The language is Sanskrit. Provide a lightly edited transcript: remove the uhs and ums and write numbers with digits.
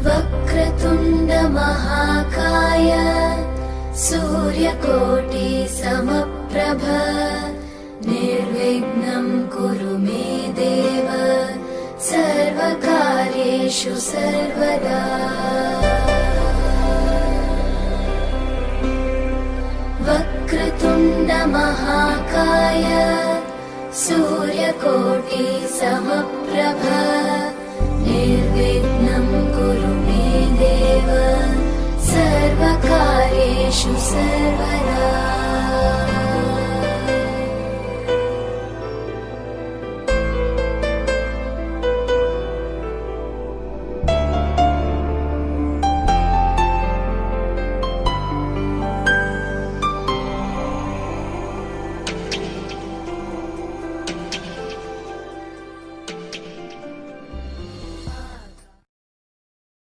वक्रतुण्ड महाकाय सूर्यकोटि समप्रभ निर्विघ्नं कुरु मे देव सर्वकार्येषु सर्वदा। वक्रतुण्ड महाकाय सूर्यकोटि समप्रभ निर्विघ्नं कुरु मे देव सर्वकार्येषु सर्वदा।